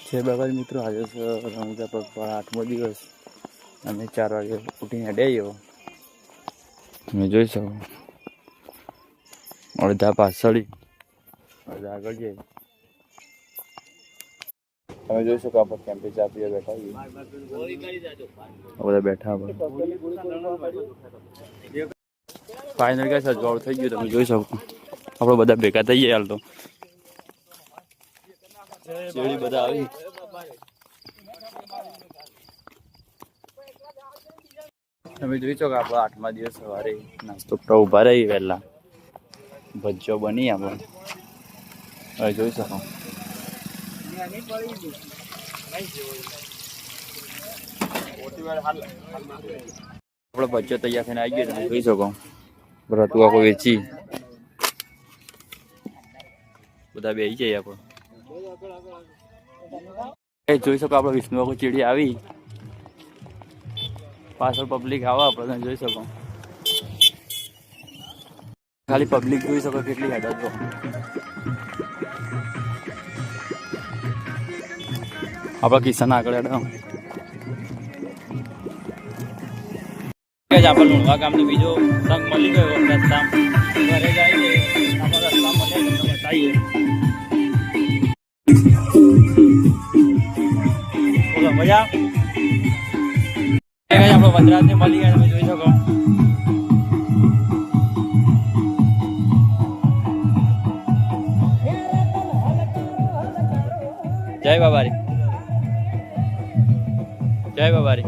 જય બાબા મિત્રો, આજે રમઝા પગપાળા 8મો દિવસ અને 4 વાગે ઉઠીને અડ્યો. તમે જોઈ શકો અડધા પાછળ અડધા આગળ જઈએ. તમે જોઈ શકો આપણે કેમ્પે ચા પીવા બેઠા છીએ. બધા બેઠા ફાઇનલ કે સજવાળું થઈ ગયું. તમે જોઈ શકો આપણે બધા ભેગા થઈ ગયા. હાલ તો શેરડી બધા આવી. તમે જોઈ શકો આપણે 8મા દિવસ સવારે નાસ્તો કરવા ઉભા રહી વહેલા. ભજીયો બની આપણે હવે જોઈ શકો. આપણે ભજીયો તૈયાર થઈને આવી ગયો. તમે જોઈ શકો ભરતું આખું વેચી બધા બેસી જાય. આપણે જોઈ શકો આપણે વિષ્ણુ આખું ચીડી આવી. પાછળ પબ્લિક આવે આપણે જોઈ શકો. ખાલી પબ્લિક જોઈ શકો કેટલી હેડ હતો. આપણા કિસ્સાના આગળ હેડ આપણે લુણવા ગામનો બીજો સંઘ મળી ગયો. રસ્તા ઘરે જઈએ આપણે રસ્તા મળે બતાવીએ. બોલો મજા આપણે વજરાજને મળી ગયા. તમે જોઈ શકો જય બાબારી, જય બાબારી.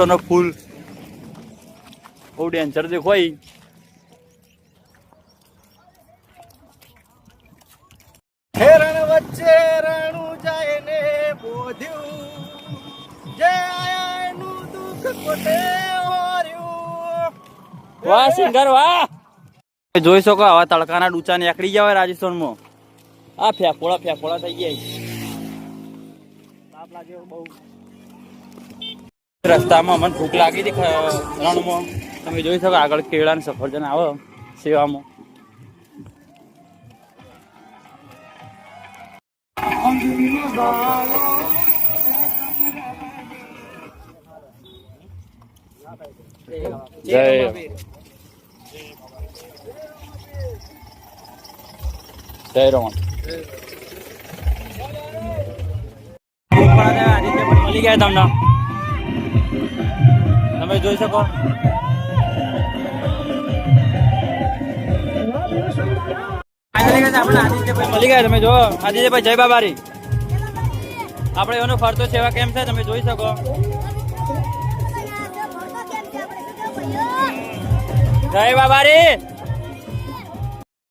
નો ફૂલ બહુ ડેન્જર દેખો. હેરણ વચ્ચે રણું જાય ને બોધ્યું, જે આયાનું દુઃખ કોટે ઓર્યું. વાહ સિંગર વાહ. જોઈ શકો આવા તડકાના ડૂચા નીકળી જાય રાજસ્થાનમાં. આ ફેફોળા થઈ ગયા. તાપ લાગે બહુ. રસ્તામાં મને ભૂખ લાગી હતી રણમાં. તમે જોઈ શકો આગળ કેળા ને સફરજન આવે સેવામાં. જય જય રમણ. મળી ગયા તમને. તમે જોઈ શકો મળી ગયા. તમે જો આદિત્યભાઈ જય બાબારી. આપણે એનો ફરતો સેવા કેમ છે તમે જોઈ શકો. જય બાબારી.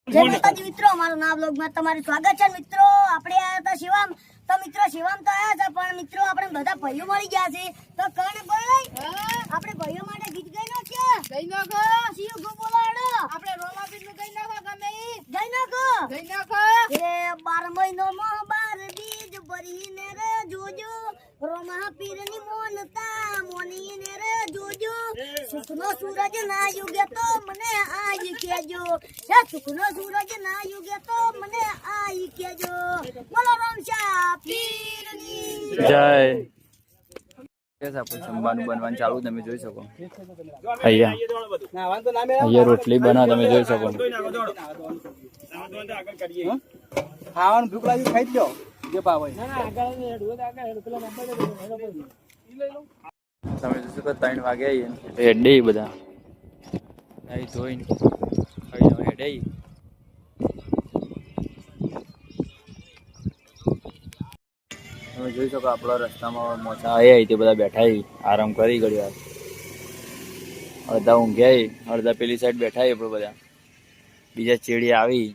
જય માતાજી મિત્રો, અમારું નામ બ્લોગમાં તમારું સ્વાગત છે. મિત્રો આપણે આયા હતા શિવામ. તો મિત્રો શિવામ તો આયા છે, પણ મિત્રો આપણે બધા ભાઈઓ મળી ગયા છે. તો કણ ભાઈ આપણે ભાઈઓ માટે ગીત ગાઈ નાખીએ. ગઈ નાખો શિવ ગો બોલાડો. આપણે રોમાબીન નું ગઈ નાખો. ગમે ગઈ નાખો. એ 12 મહિનામાં 12 બીજ ભરીને રે જોજો. રોમા પીરની મોનતા મોનીને રે જોજો. સુખનો સૂરજ ના યુગે તો મને આઈ કેજો. એ સુખનો સૂરજ ના યુગે તો મને આઈ કેજો. બોલો રમશા પીરની જય. જમવાનું બનવાનું ચાલુ તમે જોઈ શકો. અહીંયા રોટલી બનાવ તમે જોઈ શકો. ખાવાનું ભૂખ લાગી ખાઈ લો જે ભાવે. તમે જોશો કે 3 વાગે હેડે બધા ધોઈને હેડે. જોઈ શકો આપણા રસ્તામાં મોચા આવ્યા તે બધા બેઠા આરામ કરી ઘડી વાર. અડધા ઊંઘ્યા અડધા પેલી સાઈડ બેઠા આપણે બધા. બીજા ચેડી આવી.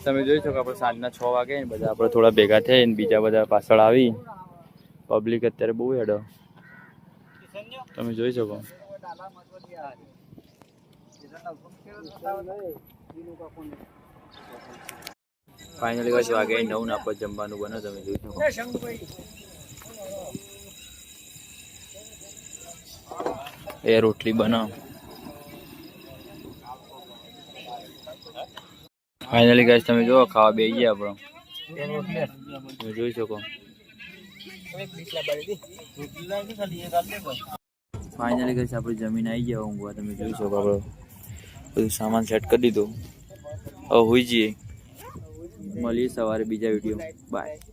તમે જોઈ શકો આપણે સાંજના 6 વાગે ને બધા આપણે થોડા ભેગા થઈને બીજા બધા પાછળ આવી. પબ્લિક અત્યારે બહુ હેડો તમે જોઈ શકો. ફાઇનલી કઈ વાગે 9 ના પર જમવાનું બને તમે જોઈ શકો. એ રોટલી બનાવ. ફાઇનલી ગાઈસ તમે જો ખાવા બેસી ગયા આપણો. તમે જોઈ શકો. ફાઇનલી ગાઈસ આપણે જમીન આવી ગયા ઊંઘવા. તમે જોઈ શકો આપણે બધું સામાન સેટ કરી દીધું. હવે હોઈ જઈએ. મળીએ સવારે બીજા વિડીયો. બાય.